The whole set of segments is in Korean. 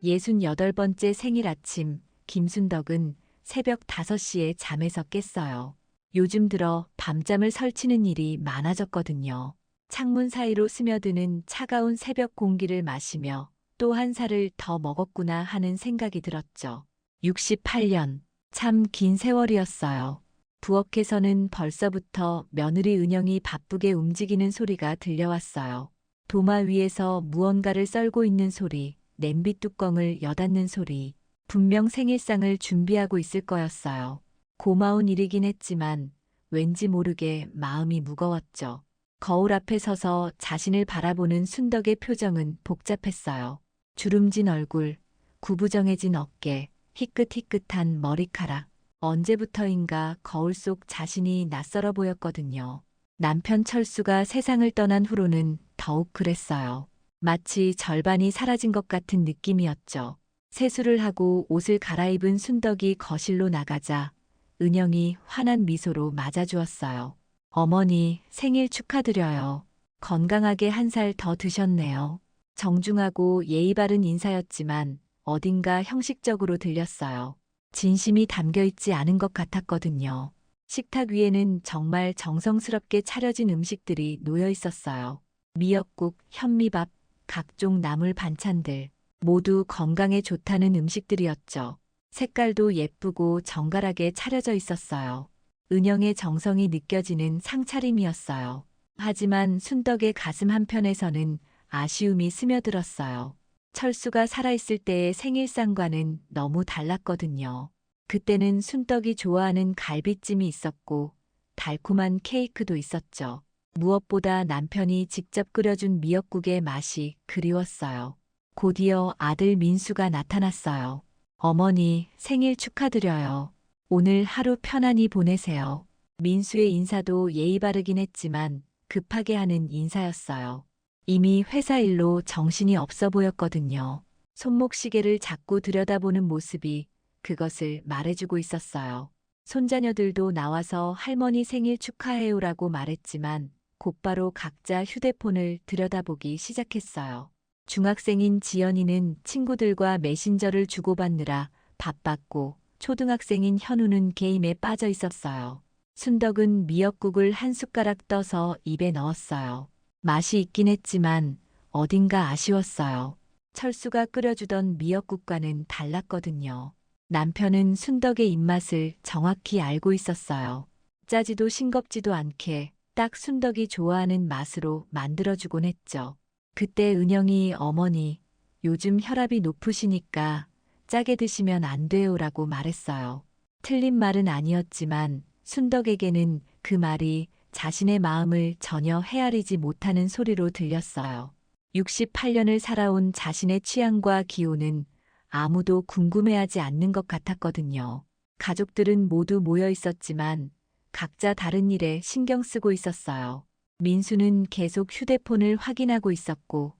68번째 생일 아침, 김순덕은 새벽 5시에 잠에서 깼어요. 요즘 들어 밤잠을 설치는 일이 많아졌거든요. 창문 사이로 스며드는 차가운 새벽 공기를 마시며 또 한 살을 더 먹었구나 하는 생각이 들었죠. 68년, 참 긴 세월이었어요. 부엌에서는 벌써부터 며느리 은영이 바쁘게 움직이는 소리가 들려왔어요. 도마 위에서 무언가를 썰고 있는 소리, 냄비 뚜껑을 여닫는 소리, 분명 생일상을 준비하고 있을 거였어요. 고마운 일이긴 했지만 왠지 모르게 마음이 무거웠죠. 거울 앞에 서서 자신을 바라보는 순덕의 표정은 복잡했어요. 주름진 얼굴, 구부정해진 어깨, 희끗희끗한 머리카락. 언제부터인가 거울 속 자신이 낯설어 보였거든요. 남편 철수가 세상을 떠난 후로는 더욱 그랬어요. 마치 절반이 사라진 것 같은 느낌이었죠. 세수를 하고 옷을 갈아입은 순덕이 거실로 나가자 은영이 환한 미소로 맞아주었어요. 어머니, 생일 축하드려요. 건강하게 1살 더 드셨네요. 정중하고 예의 바른 인사였지만 어딘가 형식적으로 들렸어요. 진심이 담겨 있지 않은 것 같았거든요. 식탁 위에는 정말 정성스럽게 차려진 음식들이 놓여 있었어요. 미역국, 현미밥, 각종 나물 반찬들, 모두 건강에 좋다는 음식들이었죠. 색깔도 예쁘고 정갈하게 차려져 있었어요. 은영의 정성이 느껴지는 상차림이었어요. 하지만 순덕의 가슴 한편에서는 아쉬움이 스며들었어요. 철수가 살아있을 때의 생일상과는 너무 달랐거든요. 그때는 순덕이 좋아하는 갈비찜이 있었고 달콤한 케이크도 있었죠. 무엇보다 남편이 직접 끓여준 미역국의 맛이 그리웠어요. 곧이어 아들 민수가 나타났어요. 어머니, 생일 축하드려요. 오늘 하루 편안히 보내세요. 민수의 인사도 예의 바르긴 했지만 급하게 하는 인사였어요. 이미 회사 일로 정신이 없어 보였거든요. 손목시계를 자꾸 들여다보는 모습이 그것을 말해주고 있었어요. 손자녀들도 나와서 할머니 생일 축하해요라고 말했지만 곧바로 각자 휴대폰을 들여다보기 시작했어요. 중학생인 지연이는 친구들과 메신저를 주고받느라 바빴고 초등학생인 현우는 게임에 빠져 있었어요. 순덕은 미역국을 한 숟가락 떠서 입에 넣었어요. 맛이 있긴 했지만 어딘가 아쉬웠어요. 철수가 끓여주던 미역국과는 달랐거든요. 남편은 순덕의 입맛을 정확히 알고 있었어요. 짜지도 싱겁지도 않게 딱 순덕이 좋아하는 맛으로 만들어주곤 했죠. 그때 은영이 어머니, 요즘 혈압이 높으시니까 짜게 드시면 안 돼요라고 말했어요. 틀린 말은 아니었지만 순덕에게는 그 말이 자신의 마음을 전혀 헤아리지 못하는 소리로 들렸어요. 68년을 살아온 자신의 취향과 기호는 아무도 궁금해하지 않는 것 같았거든요. 가족들은 모두 모여 있었지만 각자 다른 일에 신경 쓰고 있었어요. 민수는 계속 휴대폰을 확인하고 있었고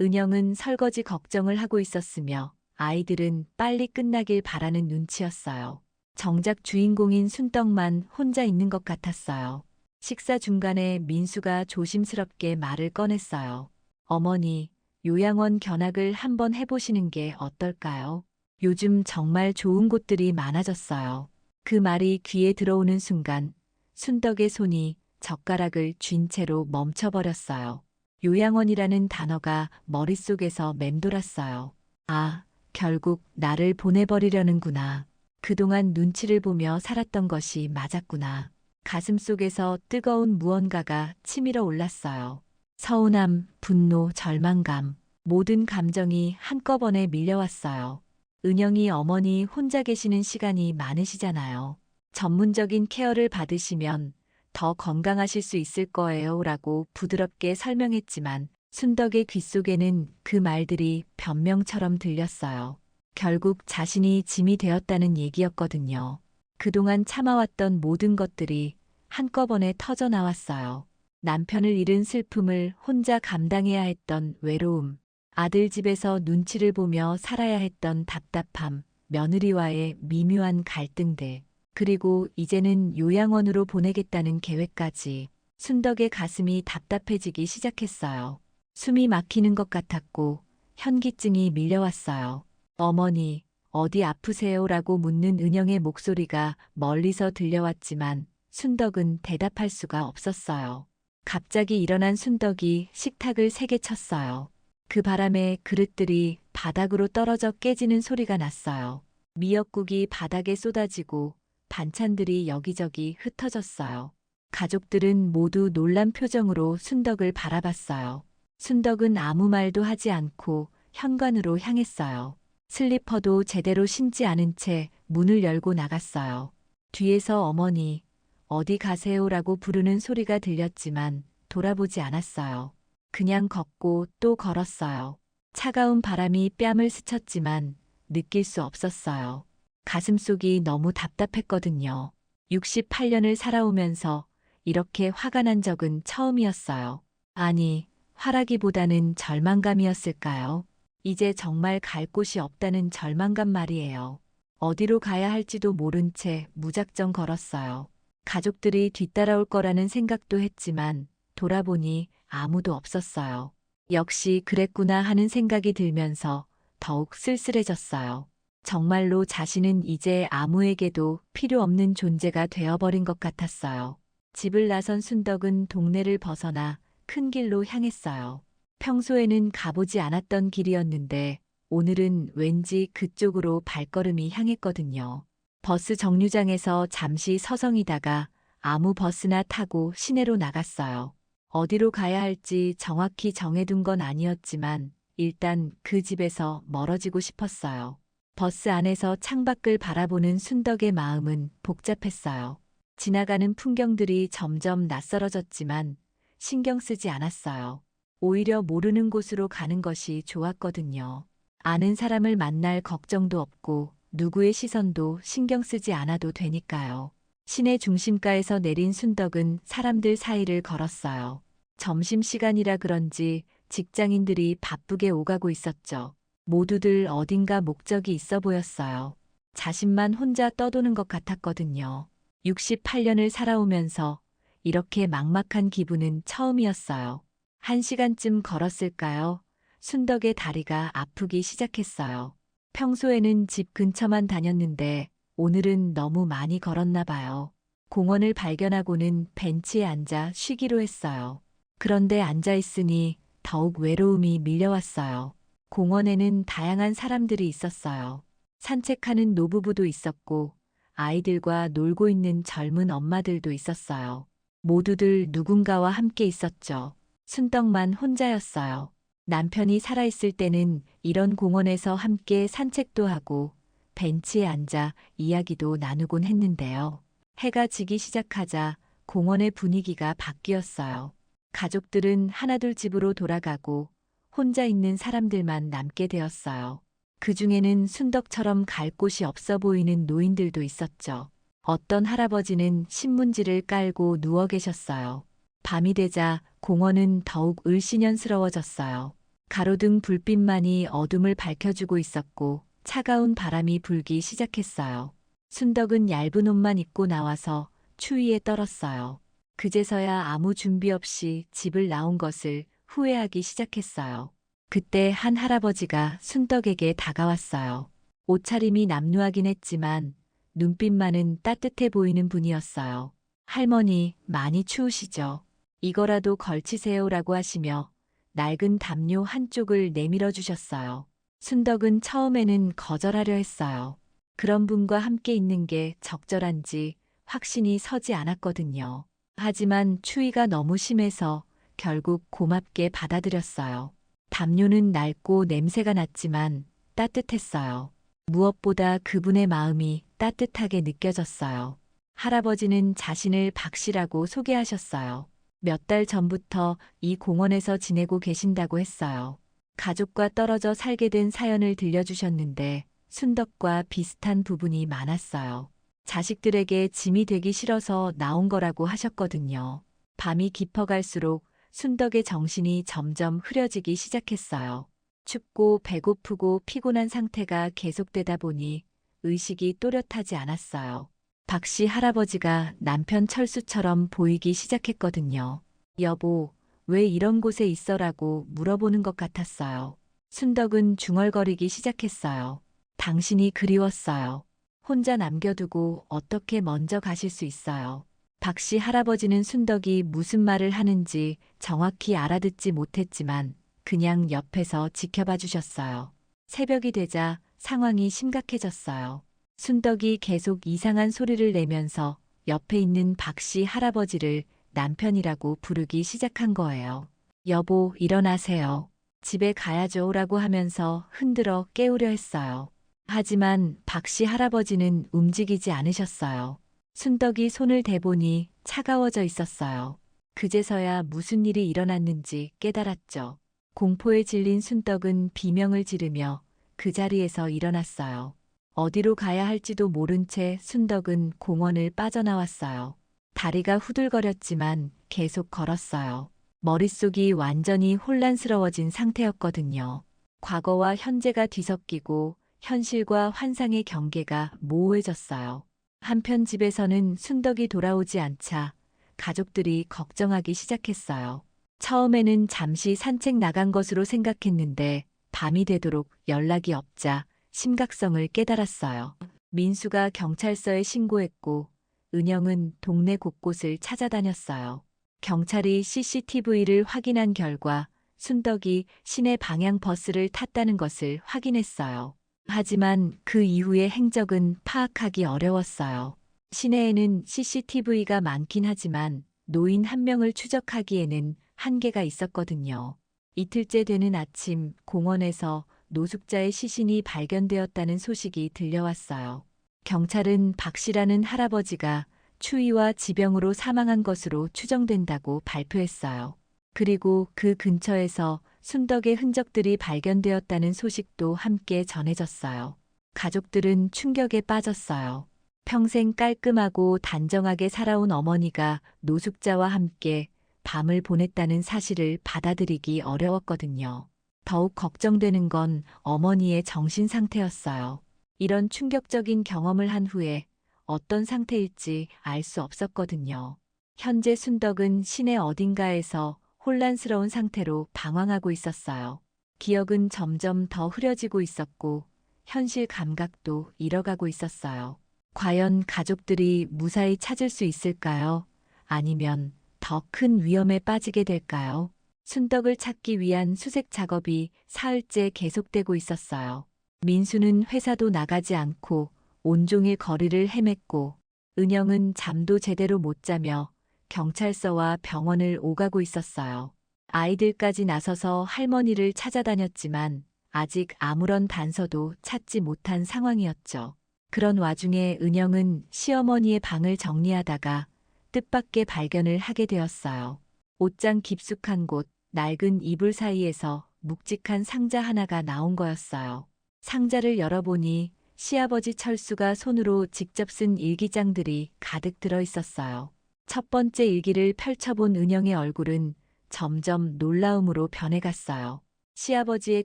은영은 설거지 걱정을 하고 있었으며 아이들은 빨리 끝나길 바라는 눈치였어요. 정작 주인공인 순떡만 혼자 있는 것 같았어요. 식사 중간에 민수가 조심스럽게 말을 꺼냈어요. 어머니, 요양원 견학을 한번 해보시는 게 어떨까요? 요즘 정말 좋은 곳들이 많아졌어요. 그 말이 귀에 들어오는 순간 순덕의 손이 젓가락을 쥔 채로 멈춰버렸어요. 요양원이라는 단어가 머릿속에서 맴돌았어요. 아, 결국 나를 보내버리려는구나. 그동안 눈치를 보며 살았던 것이 맞았구나. 가슴속에서 뜨거운 무언가가 치밀어 올랐어요. 서운함, 분노, 절망감, 모든 감정이 한꺼번에 밀려왔어요. 은영이 어머니 혼자 계시는 시간이 많으시잖아요. 전문적인 케어를 받으시면 더 건강하실 수 있을 거예요 라고 부드럽게 설명했지만 순덕의 귓속에는 그 말들이 변명처럼 들렸어요. 결국 자신이 짐이 되었다는 얘기였거든요. 그동안 참아왔던 모든 것들이 한꺼번에 터져 나왔어요. 남편을 잃은 슬픔을 혼자 감당해야 했던 외로움, 아들 집에서 눈치를 보며 살아야 했던 답답함, 며느리와의 미묘한 갈등들, 그리고 이제는 요양원으로 보내겠다는 계획까지. 순덕의 가슴이 답답해지기 시작했어요. 숨이 막히는 것 같았고 현기증이 밀려왔어요. 어머니, 어디 아프세요라고 묻는 은영의 목소리가 멀리서 들려왔지만 순덕은 대답할 수가 없었어요. 갑자기 일어난 순덕이 식탁을 세게 쳤어요. 그 바람에 그릇들이 바닥으로 떨어져 깨지는 소리가 났어요. 미역국이 바닥에 쏟아지고 반찬들이 여기저기 흩어졌어요. 가족들은 모두 놀란 표정으로 순덕을 바라봤어요. 순덕은 아무 말도 하지 않고 현관으로 향했어요. 슬리퍼도 제대로 신지 않은 채 문을 열고 나갔어요. 뒤에서 어머니, 어디 가세요라고 부르는 소리가 들렸지만 돌아보지 않았어요. 그냥 걷고 또 걸었어요. 차가운 바람이 뺨을 스쳤지만 느낄 수 없었어요. 가슴속이 너무 답답했거든요. 68년을 살아오면서 이렇게 화가 난 적은 처음이었어요. 아니, 화라기보다는 절망감이었을까요? 이제 정말 갈 곳이 없다는 절망감 말이에요. 어디로 가야 할지도 모른 채 무작정 걸었어요. 가족들이 뒤따라올 거라는 생각도 했지만 돌아보니 아무도 없었어요. 역시 그랬구나 하는 생각이 들면서 더욱 쓸쓸해졌어요. 정말로 자신은 이제 아무에게도 필요 없는 존재가 되어버린 것 같았어요. 집을 나선 순덕은 동네를 벗어나 큰 길로 향했어요. 평소에는 가보지 않았던 길이었는데 오늘은 왠지 그쪽으로 발걸음이 향했거든요. 버스 정류장에서 잠시 서성이다가 아무 버스나 타고 시내로 나갔어요. 어디로 가야 할지 정확히 정해둔 건 아니었지만 일단 그 집에서 멀어지고 싶었어요. 버스 안에서 창밖을 바라보는 순덕의 마음은 복잡했어요. 지나가는 풍경들이 점점 낯설어졌지만 신경 쓰지 않았어요. 오히려 모르는 곳으로 가는 것이 좋았거든요. 아는 사람을 만날 걱정도 없고 누구의 시선도 신경 쓰지 않아도 되니까요. 시내 중심가에서 내린 순덕은 사람들 사이를 걸었어요. 점심시간이라 그런지 직장인들이 바쁘게 오가고 있었죠. 모두들 어딘가 목적이 있어 보였어요. 자신만 혼자 떠도는 것 같았거든요. 68년을 살아오면서 이렇게 막막한 기분은 처음이었어요. 1시간쯤 걸었을까요? 순덕의 다리가 아프기 시작했어요. 평소에는 집 근처만 다녔는데 오늘은 너무 많이 걸었나 봐요. 공원을 발견하고는 벤치에 앉아 쉬기로 했어요. 그런데 앉아 있으니 더욱 외로움이 밀려왔어요. 공원에는 다양한 사람들이 있었어요. 산책하는 노부부도 있었고 아이들과 놀고 있는 젊은 엄마들도 있었어요. 모두들 누군가와 함께 있었죠. 순덕만 혼자였어요. 남편이 살아있을 때는 이런 공원에서 함께 산책도 하고 벤치에 앉아 이야기도 나누곤 했는데요. 해가 지기 시작하자 공원의 분위기가 바뀌었어요. 가족들은 하나둘 집으로 돌아가고 혼자 있는 사람들만 남게 되었어요. 그 중에는 순덕처럼 갈 곳이 없어 보이는 노인들도 있었죠. 어떤 할아버지는 신문지를 깔고 누워 계셨어요. 밤이 되자 공원은 더욱 을씨년스러워졌어요. 가로등 불빛만이 어둠을 밝혀주고 있었고 차가운 바람이 불기 시작했어요. 순덕은 얇은 옷만 입고 나와서 추위에 떨었어요. 그제서야 아무 준비 없이 집을 나온 것을 후회하기 시작했어요. 그때 한 할아버지가 순덕에게 다가왔어요. 옷차림이 남루하긴 했지만 눈빛만은 따뜻해 보이는 분이었어요. 할머니, 많이 추우시죠? 이거라도 걸치세요라고 하시며 낡은 담요 한쪽을 내밀어 주셨어요. 순덕은 처음에는 거절하려 했어요. 그런 분과 함께 있는 게 적절한지 확신이 서지 않았거든요. 하지만 추위가 너무 심해서 결국 고맙게 받아들였어요. 담요는 낡고 냄새가 났지만 따뜻했어요. 무엇보다 그분의 마음이 따뜻하게 느껴졌어요. 할아버지는 자신을 박씨라고 소개하셨어요. 몇 달 전부터 이 공원에서 지내고 계신다고 했어요. 가족과 떨어져 살게 된 사연을 들려주셨는데 순덕과 비슷한 부분이 많았어요. 자식들에게 짐이 되기 싫어서 나온 거라고 하셨거든요. 밤이 깊어갈수록 순덕의 정신이 점점 흐려지기 시작했어요. 춥고 배고프고 피곤한 상태가 계속되다 보니 의식이 또렷하지 않았어요. 박씨 할아버지가 남편 철수처럼 보이기 시작했거든요. 여보, 왜 이런 곳에 있어라고 물어보는 것 같았어요. 순덕은 중얼거리기 시작했어요. 당신이 그리웠어요. 혼자 남겨두고 어떻게 먼저 가실 수 있어요. 박씨 할아버지는 순덕이 무슨 말을 하는지 정확히 알아듣지 못했지만 그냥 옆에서 지켜봐 주셨어요. 새벽이 되자 상황이 심각해졌어요. 순덕이 계속 이상한 소리를 내면서 옆에 있는 박씨 할아버지를 남편이라고 부르기 시작한 거예요. 여보, 일어나세요. 집에 가야죠라고 하면서 흔들어 깨우려 했어요. 하지만 박씨 할아버지는 움직이지 않으셨어요. 순덕이 손을 대보니 차가워져 있었어요. 그제서야 무슨 일이 일어났는지 깨달았죠. 공포에 질린 순덕은 비명을 지르며 그 자리에서 일어났어요. 어디로 가야 할지도 모른 채 순덕은 공원을 빠져나왔어요. 다리가 후들거렸지만 계속 걸었어요. 머릿속이 완전히 혼란스러워진 상태였거든요. 과거와 현재가 뒤섞이고 현실과 환상의 경계가 모호해졌어요. 한편 집에서는 순덕이 돌아오지 않자 가족들이 걱정하기 시작했어요. 처음에는 잠시 산책 나간 것으로 생각했는데 밤이 되도록 연락이 없자 심각성을 깨달았어요. 민수가 경찰서에 신고했고 은영은 동네 곳곳을 찾아다녔어요. 경찰이 CCTV를 확인한 결과 순덕이 시내 방향 버스를 탔다는 것을 확인했어요. 하지만 그 이후의 행적은 파악하기 어려웠어요. 시내에는 CCTV가 많긴 하지만 노인 한 명을 추적하기에는 한계가 있었거든요. 이틀째 되는 아침 공원에서 노숙자의 시신이 발견되었다는 소식이 들려왔어요. 경찰은 박씨라는 할아버지가 추위와 지병으로 사망한 것으로 추정된다고 발표했어요. 그리고 그 근처에서 순덕의 흔적들이 발견되었다는 소식도 함께 전해졌어요. 가족들은 충격에 빠졌어요. 평생 깔끔하고 단정하게 살아온 어머니가 노숙자와 함께 밤을 보냈다는 사실을 받아들이기 어려웠거든요. 더욱 걱정되는 건 어머니의 정신 상태였어요. 이런 충격적인 경험을 한 후에 어떤 상태일지 알 수 없었거든요. 현재 순덕은 시내 어딘가에서 혼란스러운 상태로 방황하고 있었어요. 기억은 점점 더 흐려지고 있었고 현실 감각도 잃어가고 있었어요. 과연 가족들이 무사히 찾을 수 있을까요? 아니면 더 큰 위험에 빠지게 될까요? 순덕을 찾기 위한 수색 작업이 사흘째 계속되고 있었어요. 민수는 회사도 나가지 않고 온종일 거리를 헤맸고 은영은 잠도 제대로 못 자며 경찰서와 병원을 오가고 있었어요. 아이들까지 나서서 할머니를 찾아다녔지만 아직 아무런 단서도 찾지 못한 상황이었죠. 그런 와중에 은영은 시어머니의 방을 정리하다가 뜻밖의 발견을 하게 되었어요. 옷장 깊숙한 곳, 낡은 이불 사이에서 묵직한 상자 하나가 나온 거였어요. 상자를 열어보니 시아버지 철수가 손으로 직접 쓴 일기장들이 가득 들어 있었어요. 첫 번째 일기를 펼쳐본 은영의 얼굴은 점점 놀라움으로 변해갔어요. 시아버지의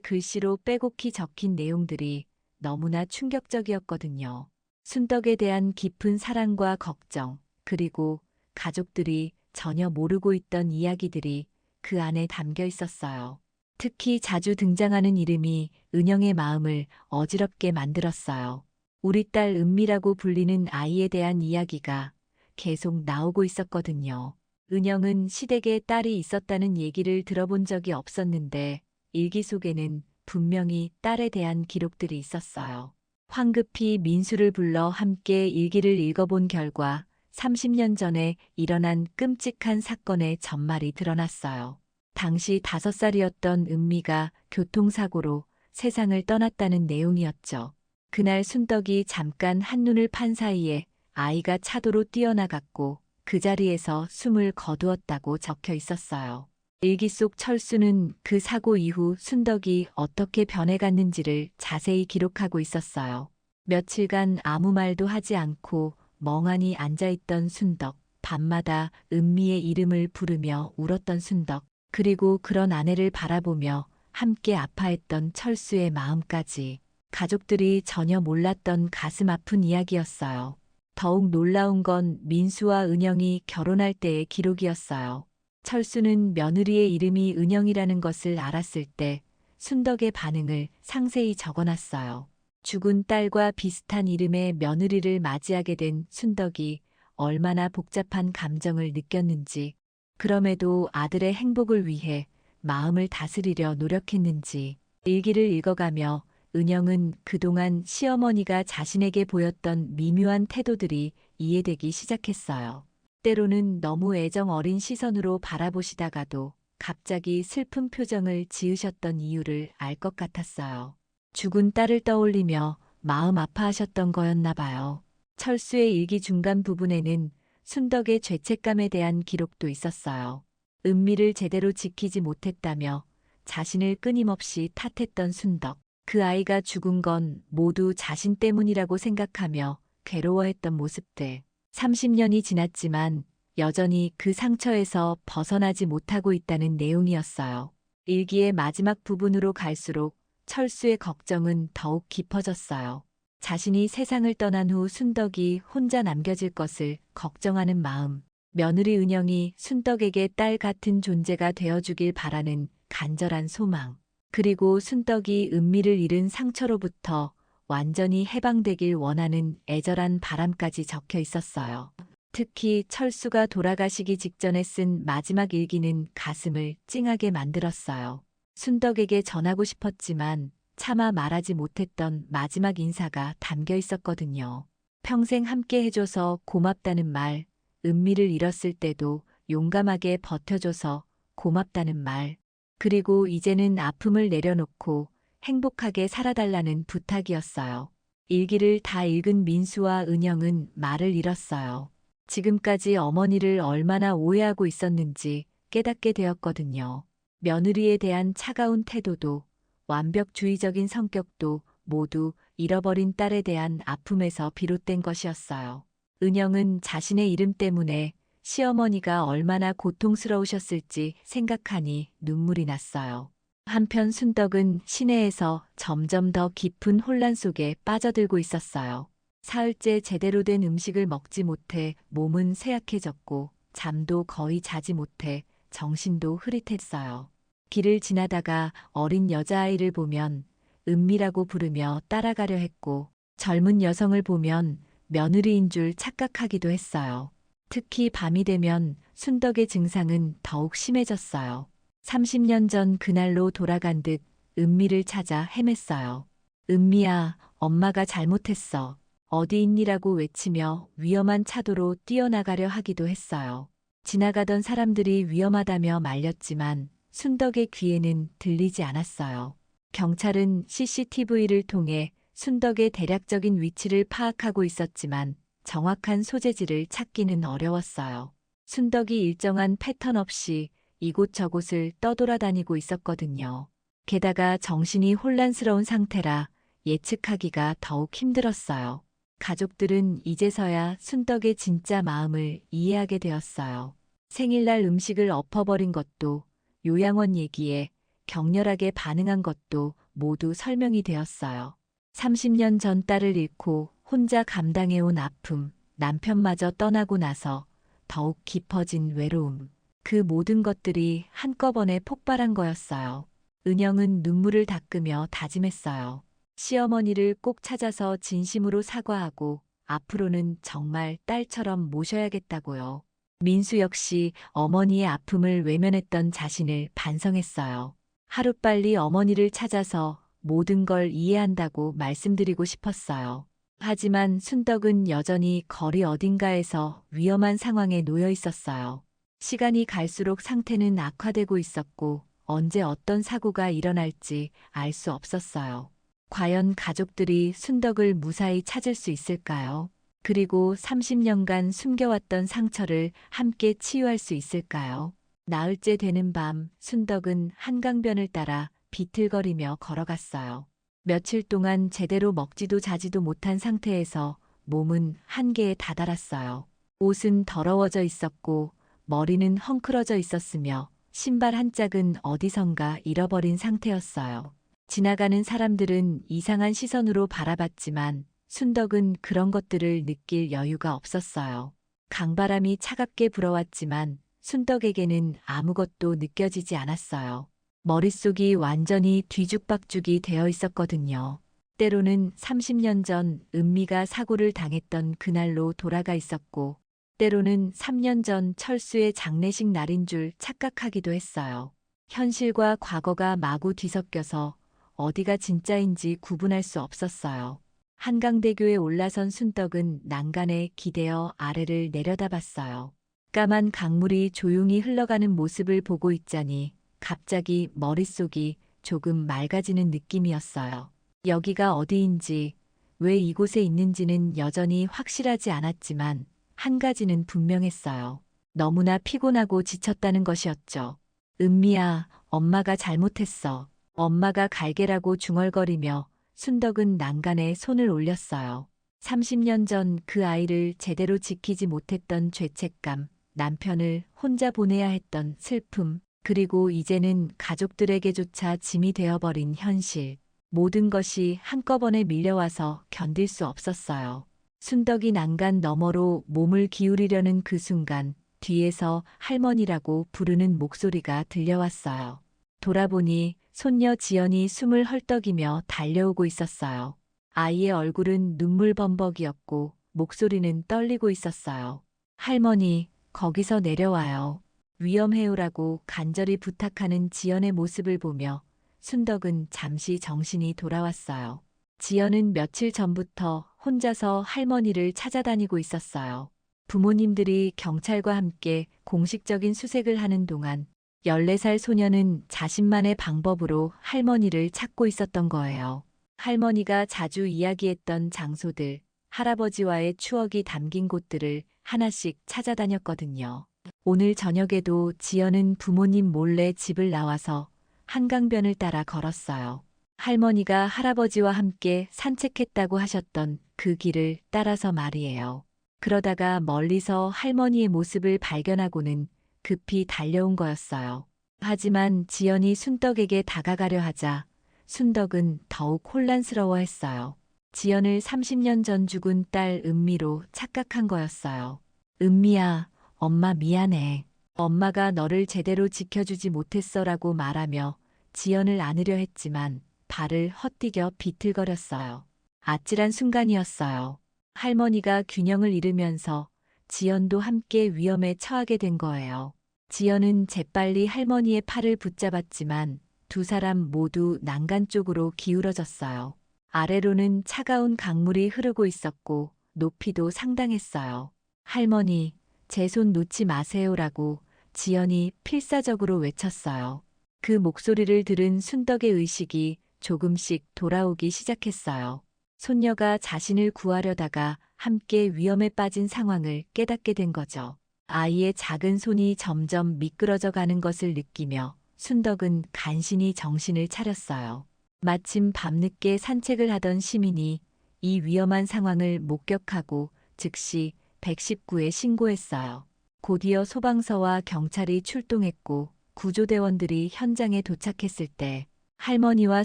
글씨로 빼곡히 적힌 내용들이 너무나 충격적이었거든요. 순덕에 대한 깊은 사랑과 걱정, 그리고 가족들이 전혀 모르고 있던 이야기들이 그 안에 담겨 있었어요. 특히 자주 등장하는 이름이 은영의 마음을 어지럽게 만들었어요. 우리 딸 은미라고 불리는 아이에 대한 이야기가 계속 나오고 있었거든요. 은영은 시댁에 딸이 있었다는 얘기를 들어본 적이 없었는데 일기 속에는 분명히 딸에 대한 기록들이 있었어요. 황급히 민수를 불러 함께 일기를 읽어본 결과 30년 전에 일어난 끔찍한 사건의 전말이 드러났어요. 당시 5살이었던 은미가 교통사고로 세상을 떠났다는 내용이었죠. 그날 순덕이 잠깐 한눈을 판 사이에 아이가 차도로 뛰어나갔고 그 자리에서 숨을 거두었다고 적혀 있었어요. 일기 속 철수는 그 사고 이후 순덕이 어떻게 변해갔는지를 자세히 기록하고 있었어요. 며칠간 아무 말도 하지 않고 멍하니 앉아있던 순덕, 밤마다 은미의 이름을 부르며 울었던 순덕, 그리고 그런 아내를 바라보며 함께 아파했던 철수의 마음까지 가족들이 전혀 몰랐던 가슴 아픈 이야기였어요. 더욱 놀라운 건 민수와 은영이 결혼할 때의 기록이었어요. 철수는 며느리의 이름이 은영이라는 것을 알았을 때 순덕의 반응을 상세히 적어놨어요. 죽은 딸과 비슷한 이름의 며느리를 맞이하게 된 순덕이 얼마나 복잡한 감정을 느꼈는지, 그럼에도 아들의 행복을 위해 마음을 다스리려 노력했는지 일기를 읽어가며 은영은 그동안 시어머니가 자신에게 보였던 미묘한 태도들이 이해되기 시작했어요. 때로는 너무 애정 어린 시선으로 바라보시다가도 갑자기 슬픈 표정을 지으셨던 이유를 알 것 같았어요. 죽은 딸을 떠올리며 마음 아파하셨던 거였나 봐요. 철수의 일기 중간 부분에는 순덕의 죄책감에 대한 기록도 있었어요. 은미를 제대로 지키지 못했다며 자신을 끊임없이 탓했던 순덕. 그 아이가 죽은 건 모두 자신 때문이라고 생각하며 괴로워했던 모습들. 30년이 지났지만 여전히 그 상처에서 벗어나지 못하고 있다는 내용이었어요. 일기의 마지막 부분으로 갈수록 철수의 걱정은 더욱 깊어졌어요. 자신이 세상을 떠난 후 순덕이 혼자 남겨질 것을 걱정하는 마음. 며느리 은영이 순덕에게 딸 같은 존재가 되어주길 바라는 간절한 소망. 그리고 순덕이 은미를 잃은 상처로부터 완전히 해방되길 원하는 애절한 바람까지 적혀 있었어요. 특히 철수가 돌아가시기 직전에 쓴 마지막 일기는 가슴을 찡하게 만들었어요. 순덕에게 전하고 싶었지만 차마 말하지 못했던 마지막 인사가 담겨 있었거든요. 평생 함께 해줘서 고맙다는 말, 은미를 잃었을 때도 용감하게 버텨줘서 고맙다는 말, 그리고 이제는 아픔을 내려놓고 행복하게 살아달라는 부탁이었어요. 일기를 다 읽은 민수와 은영은 말을 잃었어요. 지금까지 어머니를 얼마나 오해하고 있었는지 깨닫게 되었거든요. 며느리에 대한 차가운 태도도 완벽주의적인 성격도 모두 잃어버린 딸에 대한 아픔에서 비롯된 것이었어요. 은영은 자신의 이름 때문에 시어머니가 얼마나 고통스러우셨을지 생각하니 눈물이 났어요. 한편 순덕은 시내에서 점점 더 깊은 혼란 속에 빠져들고 있었어요. 사흘째 제대로 된 음식을 먹지 못해 몸은 쇠약해졌고 잠도 거의 자지 못해 정신도 흐릿했어요. 길을 지나다가 어린 여자아이를 보면 은미라고 부르며 따라가려 했고 젊은 여성을 보면 며느리인 줄 착각하기도 했어요. 특히 밤이 되면 순덕의 증상은 더욱 심해졌어요. 30년 전 그날로 돌아간 듯 은미를 찾아 헤맸어요. 은미야, 엄마가 잘못했어. 어디 있니라고 외치며 위험한 차도로 뛰어나가려 하기도 했어요. 지나가던 사람들이 위험하다며 말렸지만 순덕의 귀에는 들리지 않았어요. 경찰은 CCTV를 통해 순덕의 대략적인 위치를 파악하고 있었지만 정확한 소재지를 찾기는 어려웠어요. 순덕이 일정한 패턴 없이 이곳저곳을 떠돌아다니고 있었거든요. 게다가 정신이 혼란스러운 상태라 예측하기가 더욱 힘들었어요. 가족들은 이제서야 순덕의 진짜 마음을 이해하게 되었어요. 생일날 음식을 엎어버린 것도, 요양원 얘기에 격렬하게 반응한 것도 모두 설명이 되었어요. 30년 전 딸을 잃고 혼자 감당해온 아픔, 남편마저 떠나고 나서 더욱 깊어진 외로움. 그 모든 것들이 한꺼번에 폭발한 거였어요. 은영은 눈물을 닦으며 다짐했어요. 시어머니를 꼭 찾아서 진심으로 사과하고 앞으로는 정말 딸처럼 모셔야겠다고요. 민수 역시 어머니의 아픔을 외면했던 자신을 반성했어요. 하루빨리 어머니를 찾아서 모든 걸 이해한다고 말씀드리고 싶었어요. 하지만 순덕은 여전히 거리 어딘가에서 위험한 상황에 놓여 있었어요. 시간이 갈수록 상태는 악화되고 있었고 언제 어떤 사고가 일어날지 알 수 없었어요. 과연 가족들이 순덕을 무사히 찾을 수 있을까요? 그리고 30년간 숨겨왔던 상처를 함께 치유할 수 있을까요? 나흘째 되는 밤, 순덕은 한강변을 따라 비틀거리며 걸어갔어요. 며칠 동안 제대로 먹지도 자지도 못한 상태에서 몸은 한계에 다다랐어요. 옷은 더러워져 있었고 머리는 헝클어져 있었으며 신발 한 짝은 어디선가 잃어버린 상태였어요. 지나가는 사람들은 이상한 시선으로 바라봤지만 순덕은 그런 것들을 느낄 여유가 없었어요. 강바람이 차갑게 불어왔지만 순덕에게는 아무것도 느껴지지 않았어요. 머릿속이 완전히 뒤죽박죽이 되어 있었거든요. 때로는 30년 전 은미가 사고를 당했던 그날로 돌아가 있었고, 때로는 3년 전 철수의 장례식 날인 줄 착각하기도 했어요. 현실과 과거가 마구 뒤섞여서 어디가 진짜인지 구분할 수 없었어요. 한강대교에 올라선 순덕은 난간에 기대어 아래를 내려다봤어요. 까만 강물이 조용히 흘러가는 모습을 보고 있자니 갑자기 머릿속이 조금 맑아지는 느낌이었어요. 여기가 어디인지, 왜 이곳에 있는지는 여전히 확실하지 않았지만 한 가지는 분명했어요. 너무나 피곤하고 지쳤다는 것이었죠. 은미야, 엄마가 잘못했어. 엄마가 갈게라고 중얼거리며 순덕은 난간에 손을 올렸어요. 30년 전 그 아이를 제대로 지키지 못했던 죄책감, 남편을 혼자 보내야 했던 슬픔, 그리고 이제는 가족들에게조차 짐이 되어버린 현실. 모든 것이 한꺼번에 밀려와서 견딜 수 없었어요. 순덕이 난간 너머로 몸을 기울이려는 그 순간 뒤에서 할머니라고 부르는 목소리가 들려왔어요. 돌아보니 손녀 지연이 숨을 헐떡이며 달려오고 있었어요. 아이의 얼굴은 눈물범벅이었고 목소리는 떨리고 있었어요. 할머니, 거기서 내려와요. 위험해요라고 간절히 부탁하는 지연의 모습을 보며 순덕은 잠시 정신이 돌아왔어요. 지연은 며칠 전부터 혼자서 할머니를 찾아다니고 있었어요. 부모님들이 경찰과 함께 공식적인 수색을 하는 동안 14살 소녀는 자신만의 방법으로 할머니를 찾고 있었던 거예요. 할머니가 자주 이야기했던 장소들, 할아버지와의 추억이 담긴 곳들을 하나씩 찾아다녔거든요. 오늘 저녁에도 지연은 부모님 몰래 집을 나와서 한강변을 따라 걸었어요. 할머니가 할아버지와 함께 산책했다고 하셨던 그 길을 따라서 말이에요. 그러다가 멀리서 할머니의 모습을 발견하고는 급히 달려온 거였어요. 하지만 지연이 순덕에게 다가가려 하자 순덕은 더욱 혼란스러워했어요. 지연을 30년 전 죽은 딸 은미로 착각한 거였어요. 은미야, 엄마 미안해. 엄마가 너를 제대로 지켜주지 못했어라고 말하며 지연을 안으려 했지만 발을 헛디뎌 비틀거렸어요. 아찔한 순간이었어요. 할머니가 균형을 잃으면서 지연도 함께 위험에 처하게 된 거예요. 지연은 재빨리 할머니의 팔을 붙잡았지만 두 사람 모두 난간 쪽으로 기울어졌어요. 아래로는 차가운 강물이 흐르고 있었고 높이도 상당했어요. 할머니, 제 손 놓지 마세요라고 지연이 필사적으로 외쳤어요. 그 목소리를 들은 순덕의 의식이 조금씩 돌아오기 시작했어요. 손녀가 자신을 구하려다가 함께 위험에 빠진 상황을 깨닫게 된 거죠. 아이의 작은 손이 점점 미끄러져 가는 것을 느끼며 순덕은 간신히 정신을 차렸어요. 마침 밤늦게 산책을 하던 시민이 이 위험한 상황을 목격하고 즉시 119에 신고했어요. 곧이어 소방서와 경찰이 출동했고 구조대원들이 현장에 도착했을 때 할머니와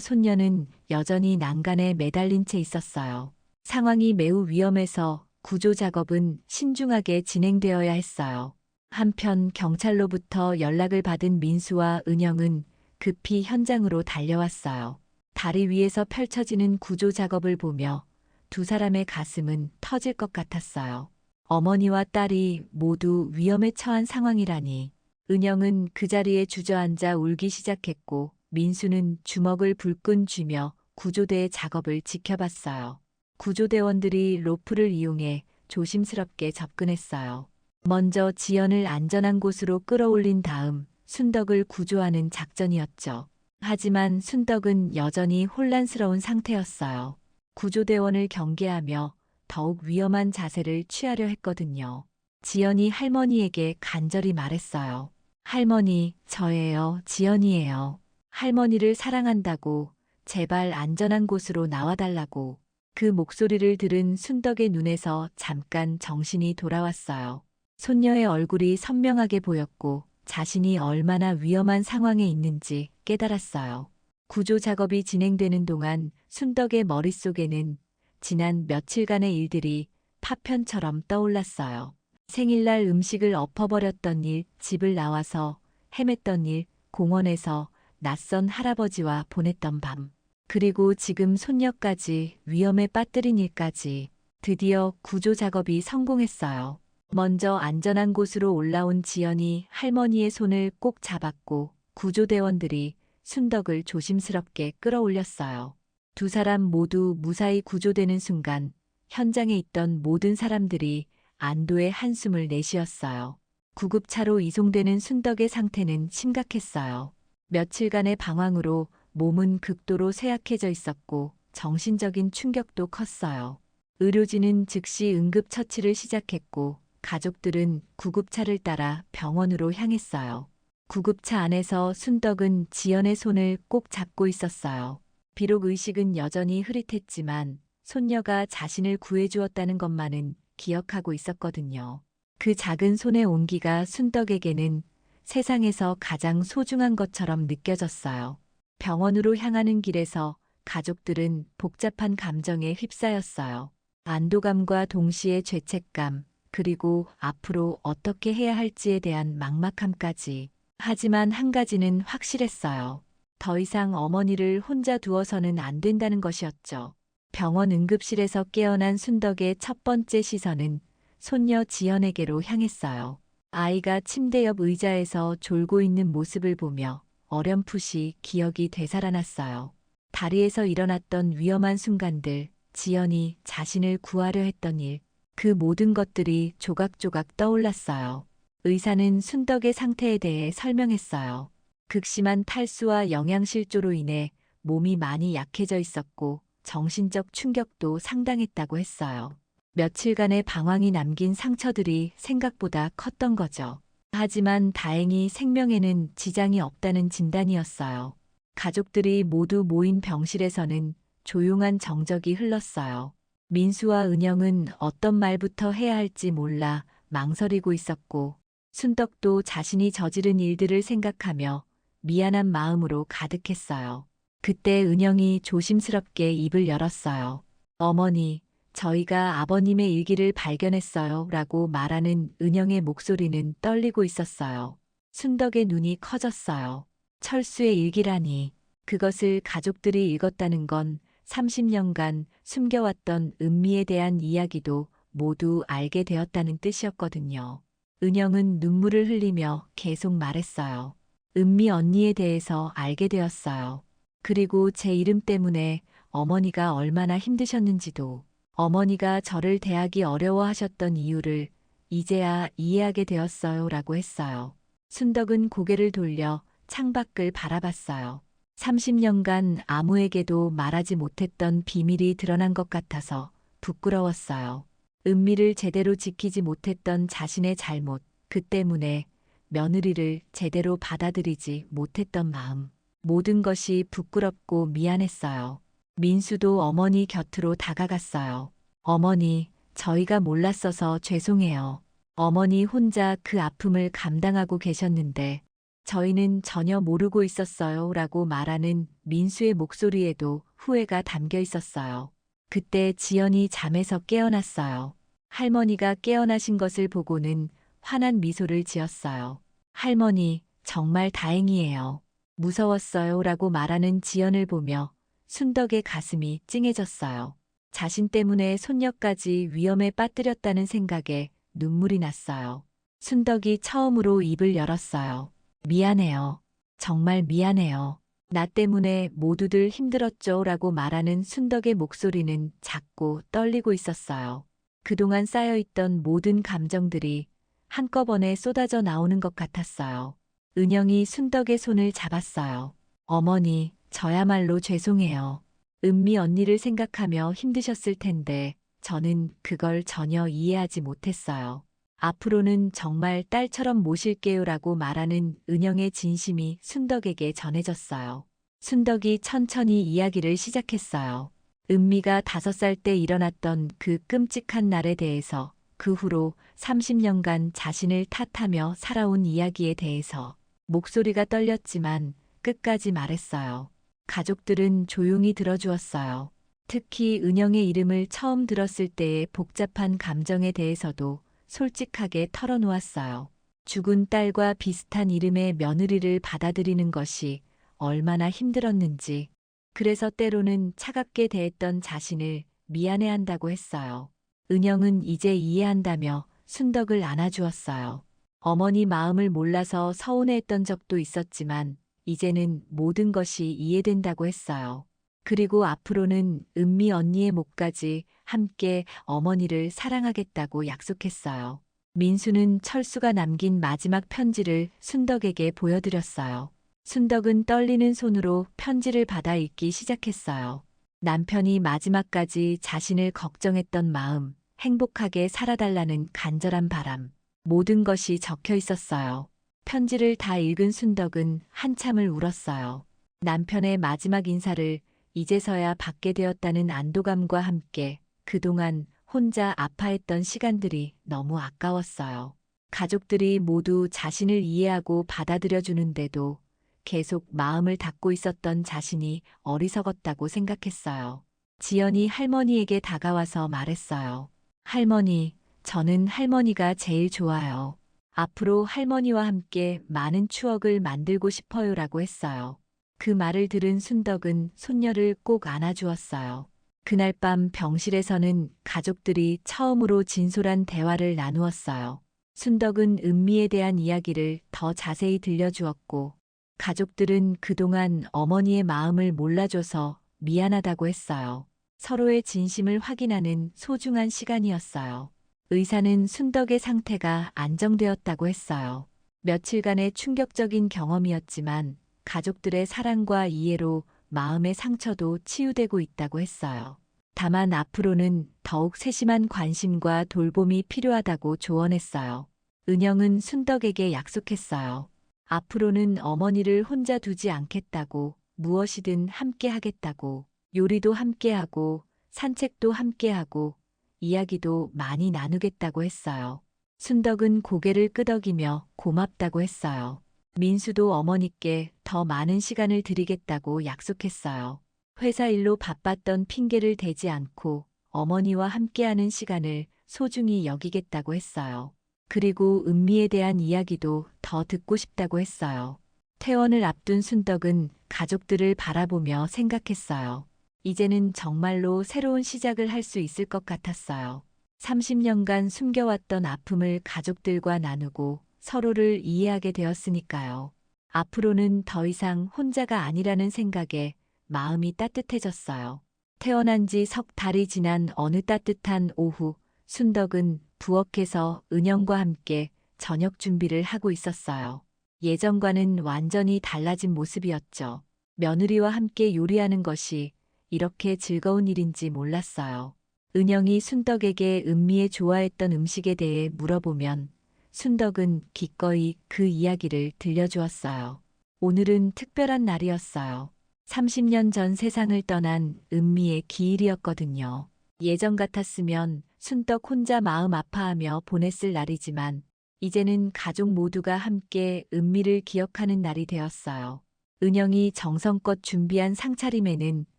손녀는 여전히 난간에 매달린 채 있었어요. 상황이 매우 위험해서 구조 작업은 신중하게 진행되어야 했어요. 한편 경찰로부터 연락을 받은 민수와 은영은 급히 현장으로 달려왔어요. 다리 위에서 펼쳐지는 구조 작업을 보며 두 사람의 가슴은 터질 것 같았어요. 어머니와 딸이 모두 위험에 처한 상황이라니. 은영은 그 자리에 주저앉아 울기 시작했고 민수는 주먹을 불끈 쥐며 구조대의 작업을 지켜봤어요. 구조대원들이 로프를 이용해 조심스럽게 접근했어요. 먼저 지연을 안전한 곳으로 끌어올린 다음 순덕을 구조하는 작전이었죠. 하지만 순덕은 여전히 혼란스러운 상태였어요. 구조대원을 경계하며 더욱 위험한 자세를 취하려 했거든요. 지연이 할머니에게 간절히 말했어요. 할머니, 저예요. 지연이에요. 할머니를 사랑한다고 제발 안전한 곳으로 나와달라고. 그 목소리를 들은 순덕의 눈에서 잠깐 정신이 돌아왔어요. 손녀의 얼굴이 선명하게 보였고 자신이 얼마나 위험한 상황에 있는지 깨달았어요. 구조 작업이 진행되는 동안 순덕의 머릿속에는 지난 며칠간의 일들이 파편처럼 떠올랐어요. 생일날 음식을 엎어버렸던 일, 집을 나와서 헤맸던 일, 공원에서 낯선 할아버지와 보냈던 밤. 그리고 지금 손녀까지 위험에 빠뜨린 일까지. 드디어 구조 작업이 성공했어요. 먼저 안전한 곳으로 올라온 지연이 할머니의 손을 꼭 잡았고 구조대원들이 순덕을 조심스럽게 끌어올렸어요. 두 사람 모두 무사히 구조되는 순간 현장에 있던 모든 사람들이 안도의 한숨을 내쉬었어요. 구급차로 이송되는 순덕의 상태는 심각했어요. 며칠간의 방황으로 몸은 극도로 쇠약해져 있었고 정신적인 충격도 컸어요. 의료진은 즉시 응급처치를 시작했고 가족들은 구급차를 따라 병원으로 향했어요. 구급차 안에서 순덕은 지연의 손을 꼭 잡고 있었어요. 비록 의식은 여전히 흐릿했지만 손녀가 자신을 구해주었다는 것만은 기억하고 있었거든요. 그 작은 손의 온기가 순덕에게는 세상에서 가장 소중한 것처럼 느껴졌어요. 병원으로 향하는 길에서 가족들은 복잡한 감정에 휩싸였어요. 안도감과 동시에 죄책감, 그리고 앞으로 어떻게 해야 할지에 대한 막막함까지. 하지만 한 가지는 확실했어요. 더 이상 어머니를 혼자 두어서는 안 된다는 것이었죠. 병원 응급실에서 깨어난 순덕의 첫 번째 시선은 손녀 지연에게로 향했어요. 아이가 침대 옆 의자에서 졸고 있는 모습을 보며 어렴풋이 기억이 되살아났어요. 다리에서 일어났던 위험한 순간들, 지연이 자신을 구하려 했던 일, 그 모든 것들이 조각조각 떠올랐어요. 의사는 순덕의 상태에 대해 설명했어요. 극심한 탈수와 영양실조로 인해 몸이 많이 약해져 있었고 정신적 충격도 상당했다고 했어요. 며칠간의 방황이 남긴 상처들이 생각보다 컸던 거죠. 하지만 다행히 생명에는 지장이 없다는 진단이었어요. 가족들이 모두 모인 병실에서는 조용한 정적이 흘렀어요. 민수와 은영은 어떤 말부터 해야 할지 몰라 망설이고 있었고 순덕도 자신이 저지른 일들을 생각하며 미안한 마음으로 가득했어요. 그때 은영이 조심스럽게 입을 열었어요. 어머니, 저희가 아버님의 일기를 발견했어요. 라고 말하는 은영의 목소리는 떨리고 있었어요. 순덕의 눈이 커졌어요. 철수의 일기라니. 그것을 가족들이 읽었다는 건 30년간 숨겨왔던 은미에 대한 이야기도 모두 알게 되었다는 뜻이었거든요. 은영은 눈물을 흘리며 계속 말했어요. 은미 언니에 대해서 알게 되었어요. 그리고 제 이름 때문에 어머니가 얼마나 힘드셨는지도, 어머니가 저를 대하기 어려워하셨던 이유를 이제야 이해하게 되었어요. 라고 했어요. 순덕은 고개를 돌려 창밖을 바라봤어요. 30년간 아무에게도 말하지 못했던 비밀이 드러난 것 같아서 부끄러웠어요. 은미를 제대로 지키지 못했던 자신의 잘못, 그 때문에 며느리를 제대로 받아들이지 못했던 마음. 모든 것이 부끄럽고 미안했어요. 민수도 어머니 곁으로 다가갔어요. 어머니, 저희가 몰랐어서 죄송해요. 어머니 혼자 그 아픔을 감당하고 계셨는데 저희는 전혀 모르고 있었어요. 라고 말하는 민수의 목소리에도 후회가 담겨 있었어요. 그때 지연이 잠에서 깨어났어요. 할머니가 깨어나신 것을 보고는 환한 미소를 지었어요. 할머니, 정말 다행이에요. 무서웠어요. 라고 말하는 지연을 보며 순덕의 가슴이 찡해졌어요. 자신 때문에 손녀까지 위험에 빠뜨렸다는 생각에 눈물이 났어요. 순덕이 처음으로 입을 열었어요. 미안해요. 정말 미안해요. 나 때문에 모두들 힘들었죠. 라고 말하는 순덕의 목소리는 작고 떨리고 있었어요. 그동안 쌓여있던 모든 감정들이 한꺼번에 쏟아져 나오는 것 같았어요. 은영이 순덕의 손을 잡았어요. 어머니, 저야말로 죄송해요. 은미 언니를 생각하며 힘드셨을 텐데 저는 그걸 전혀 이해하지 못했어요. 앞으로는 정말 딸처럼 모실게요. 라고 말하는 은영의 진심이 순덕에게 전해졌어요. 순덕이 천천히 이야기를 시작했어요. 은미가 5살 때 일어났던 그 끔찍한 날에 대해서, 그 후로 30년간 자신을 탓하며 살아온 이야기에 대해서. 목소리가 떨렸지만 끝까지 말했어요. 가족들은 조용히 들어주었어요. 특히 은영의 이름을 처음 들었을 때의 복잡한 감정에 대해서도 솔직하게 털어놓았어요. 죽은 딸과 비슷한 이름의 며느리를 받아들이는 것이 얼마나 힘들었는지, 그래서 때로는 차갑게 대했던 자신을 미안해한다고 했어요. 은영은 이제 이해한다며 순덕을 안아주었어요. 어머니 마음을 몰라서 서운해했던 적도 있었지만 이제는 모든 것이 이해된다고 했어요. 그리고 앞으로는 은미 언니의 목까지 함께 어머니를 사랑하겠다고 약속했어요. 민수는 철수가 남긴 마지막 편지를 순덕에게 보여드렸어요. 순덕은 떨리는 손으로 편지를 받아 읽기 시작했어요. 남편이 마지막까지 자신을 걱정했던 마음, 행복하게 살아달라는 간절한 바람, 모든 것이 적혀 있었어요. 편지를 다 읽은 순덕은 한참을 울었어요. 남편의 마지막 인사를 이제서야 받게 되었다는 안도감과 함께 그동안 혼자 아파했던 시간들이 너무 아까웠어요. 가족들이 모두 자신을 이해하고 받아들여 주는데도 계속 마음을 닫고 있었던 자신이 어리석었다고 생각했어요. 지연이 할머니에게 다가와서 말했어요. 할머니, 저는 할머니가 제일 좋아요. 앞으로 할머니와 함께 많은 추억을 만들고 싶어요라고 했어요. 그 말을 들은 순덕은 손녀를 꼭 안아주었어요. 그날 밤 병실에서는 가족들이 처음으로 진솔한 대화를 나누었어요. 순덕은 은미에 대한 이야기를 더 자세히 들려주었고, 가족들은 그동안 어머니의 마음을 몰라줘서 미안하다고 했어요. 서로의 진심을 확인하는 소중한 시간이었어요. 의사는 순덕의 상태가 안정되었다고 했어요. 며칠간의 충격적인 경험이었지만 가족들의 사랑과 이해로 마음의 상처도 치유되고 있다고 했어요. 다만 앞으로는 더욱 세심한 관심과 돌봄이 필요하다고 조언했어요. 은영은 순덕에게 약속했어요. 앞으로는 어머니를 혼자 두지 않겠다고, 무엇이든 함께 하겠다고, 요리도 함께 하고, 산책도 함께 하고, 이야기도 많이 나누겠다고 했어요. 순덕은 고개를 끄덕이며 고맙다고 했어요. 민수도 어머니께 더 많은 시간을 드리겠다고 약속했어요. 회사 일로 바빴던 핑계를 대지 않고 어머니와 함께하는 시간을 소중히 여기겠다고 했어요. 그리고 은미에 대한 이야기도 더 듣고 싶다고 했어요. 퇴원을 앞둔 순덕은 가족들을 바라보며 생각했어요. 이제는 정말로 새로운 시작을 할 수 있을 것 같았어요. 30년간 숨겨왔던 아픔을 가족들과 나누고 서로를 이해하게 되었으니까요. 앞으로는 더 이상 혼자가 아니라는 생각에 마음이 따뜻해졌어요. 태어난 지 석 달이 지난 어느 따뜻한 오후, 순덕은 부엌에서 은영과 함께 저녁 준비를 하고 있었어요. 예전과는 완전히 달라진 모습이었죠. 며느리와 함께 요리하는 것이 이렇게 즐거운 일인지 몰랐어요. 은영이 순덕에게 은미에 좋아했던 음식에 대해 물어보면 순덕은 기꺼이 그 이야기를 들려주었어요. 오늘은 특별한 날이었어요. 30년 전 세상을 떠난 은미의 기일이었거든요. 예전 같았으면 순덕 혼자 마음 아파하며 보냈을 날이지만 이제는 가족 모두가 함께 은미를 기억하는 날이 되었어요. 은영이 정성껏 준비한 상차림에는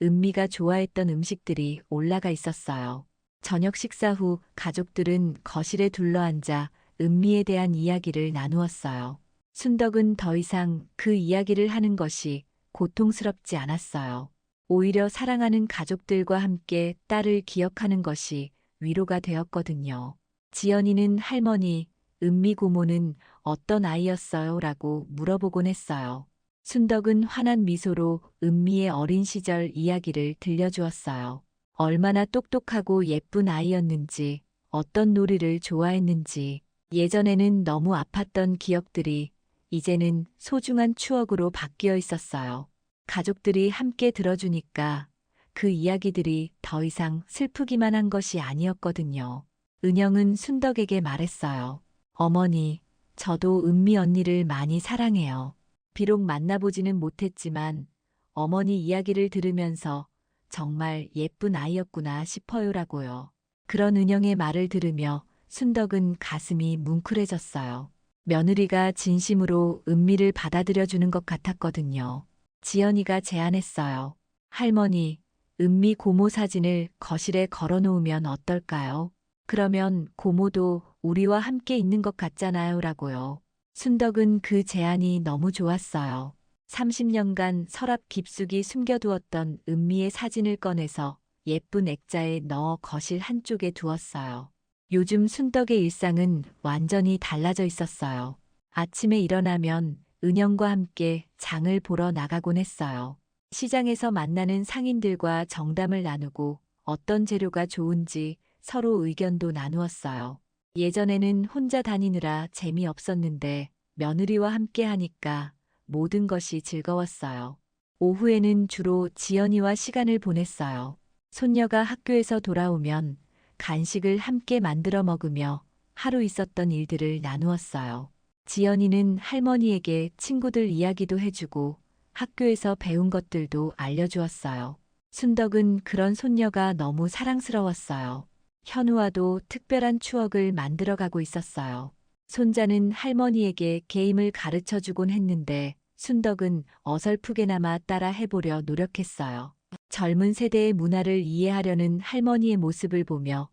은미가 좋아했던 음식들이 올라가 있었어요. 저녁 식사 후 가족들은 거실에 둘러앉아 은미에 대한 이야기를 나누었어요. 순덕은 더 이상 그 이야기를 하는 것이 고통스럽지 않았어요. 오히려 사랑하는 가족들과 함께 딸을 기억하는 것이 위로가 되었거든요. 지연이는 할머니, 은미 고모는 어떤 아이였어요? 라고 물어보곤 했어요. 순덕은 환한 미소로 은미의 어린 시절 이야기를 들려주었어요. 얼마나 똑똑하고 예쁜 아이였는지, 어떤 놀이를 좋아했는지, 예전에는 너무 아팠던 기억들이 이제는 소중한 추억으로 바뀌어 있었어요. 가족들이 함께 들어주니까 그 이야기들이 더 이상 슬프기만 한 것이 아니었거든요. 은영은 순덕에게 말했어요. 어머니, 저도 은미 언니를 많이 사랑해요. 비록 만나보지는 못했지만 어머니 이야기를 들으면서 정말 예쁜 아이였구나 싶어요라고요. 그런 은영의 말을 들으며 순덕은 가슴이 뭉클해졌어요. 며느리가 진심으로 은미를 받아들여주는 것 같았거든요. 지연이가 제안했어요. 할머니, 은미 고모 사진을 거실에 걸어놓으면 어떨까요? 그러면 고모도 우리와 함께 있는 것 같잖아요 라고요. 순덕은 그 제안이 너무 좋았어요. 30년간 서랍 깊숙이 숨겨두었던 은미의 사진을 꺼내서 예쁜 액자에 넣어 거실 한쪽에 두었어요. 요즘 순덕의 일상은 완전히 달라져 있었어요. 아침에 일어나면 은영과 함께 장을 보러 나가곤 했어요. 시장에서 만나는 상인들과 정담을 나누고 어떤 재료가 좋은지 서로 의견도 나누었어요. 예전에는 혼자 다니느라 재미없었는데 며느리와 함께 하니까 모든 것이 즐거웠어요. 오후에는 주로 지연이와 시간을 보냈어요. 손녀가 학교에서 돌아오면 간식을 함께 만들어 먹으며 하루 있었던 일들을 나누었어요. 지연이는 할머니에게 친구들 이야기도 해주고 학교에서 배운 것들도 알려주었어요. 순덕은 그런 손녀가 너무 사랑스러웠어요. 현우와도 특별한 추억을 만들어가고 있었어요. 손자는 할머니에게 게임을 가르쳐 주곤 했는데 순덕은 어설프게나마 따라 해보려 노력했어요. 젊은 세대의 문화를 이해하려는 할머니의 모습을 보며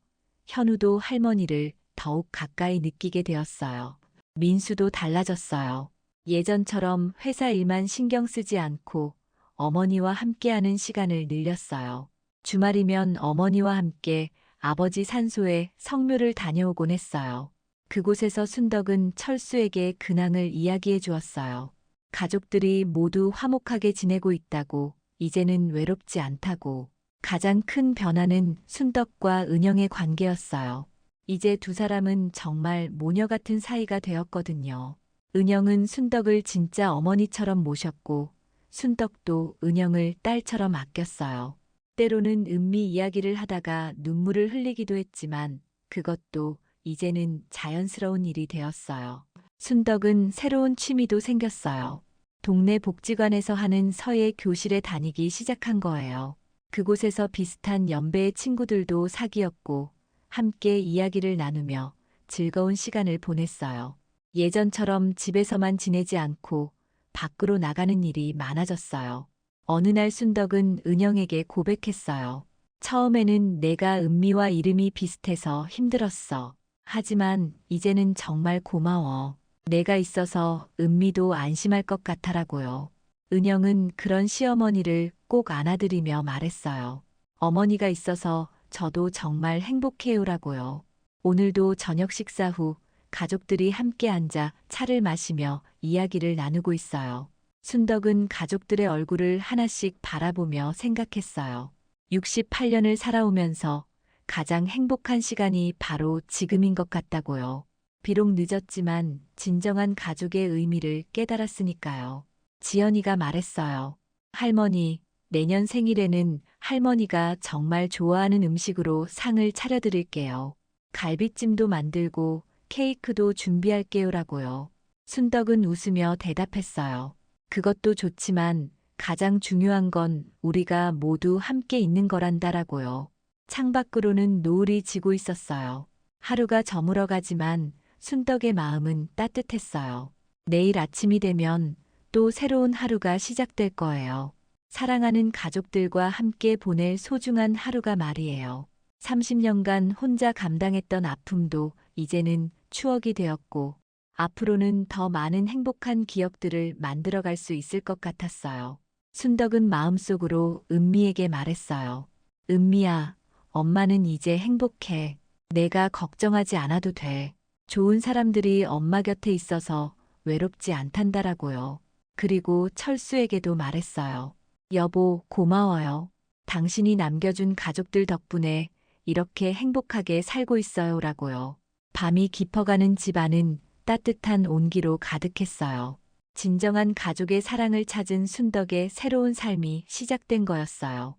현우도 할머니를 더욱 가까이 느끼게 되었어요. 민수도 달라졌어요. 예전처럼 회사 일만 신경 쓰지 않고 어머니와 함께하는 시간을 늘렸어요. 주말이면 어머니와 함께 아버지 산소에 성묘를 다녀오곤 했어요. 그곳에서 순덕은 철수에게 근황을 이야기해 주었어요. 가족들이 모두 화목하게 지내고 있다고, 이제는 외롭지 않다고. 가장 큰 변화는 순덕과 은영의 관계였어요. 이제 두 사람은 정말 모녀 같은 사이가 되었거든요. 은영은 순덕을 진짜 어머니처럼 모셨고 순덕도 은영을 딸처럼 아꼈어요. 때로는 은미 이야기를 하다가 눈물을 흘리기도 했지만 그것도 이제는 자연스러운 일이 되었어요. 순덕은 새로운 취미도 생겼어요. 동네 복지관에서 하는 서예 교실에 다니기 시작한 거예요. 그곳에서 비슷한 연배의 친구들도 사귀었고 함께 이야기를 나누며 즐거운 시간을 보냈어요. 예전처럼 집에서만 지내지 않고 밖으로 나가는 일이 많아졌어요. 어느 날 순덕은 은영에게 고백했어요. 처음에는 내가 은미와 이름이 비슷해서 힘들었어. 하지만 이제는 정말 고마워. 내가 있어서 은미도 안심할 것 같아라고요. 은영은 그런 시어머니를 꼭 안아드리며 말했어요. 어머니가 있어서 저도 정말 행복해요라고요. 오늘도 저녁 식사 후 가족들이 함께 앉아 차를 마시며 이야기를 나누고 있어요. 순덕은 가족들의 얼굴을 하나씩 바라보며 생각했어요. 68년을 살아오면서 가장 행복한 시간이 바로 지금인 것 같다고요. 비록 늦었지만 진정한 가족의 의미를 깨달았으니까요. 지연이가 말했어요. 할머니, 내년 생일에는 할머니가 정말 좋아하는 음식으로 상을 차려드릴게요. 갈비찜도 만들고 케이크도 준비할게요라고요. 순덕은 웃으며 대답했어요. 그것도 좋지만 가장 중요한 건 우리가 모두 함께 있는 거란다라고요. 창밖으로는 노을이 지고 있었어요. 하루가 저물어가지만 순덕의 마음은 따뜻했어요. 내일 아침이 되면 또 새로운 하루가 시작될 거예요. 사랑하는 가족들과 함께 보낼 소중한 하루가 말이에요. 30년간 혼자 감당했던 아픔도 이제는 추억이 되었고 앞으로는 더 많은 행복한 기억들을 만들어갈 수 있을 것 같았어요. 순덕은 마음속으로 은미에게 말했어요. 은미야, 엄마는 이제 행복해. 내가 걱정하지 않아도 돼. 좋은 사람들이 엄마 곁에 있어서 외롭지 않단다라고요. 그리고 철수에게도 말했어요. 여보, 고마워요. 당신이 남겨준 가족들 덕분에 이렇게 행복하게 살고 있어요라고요. 밤이 깊어가는 집안은 따뜻한 온기로 가득했어요. 진정한 가족의 사랑을 찾은 순덕의 새로운 삶이 시작된 거였어요.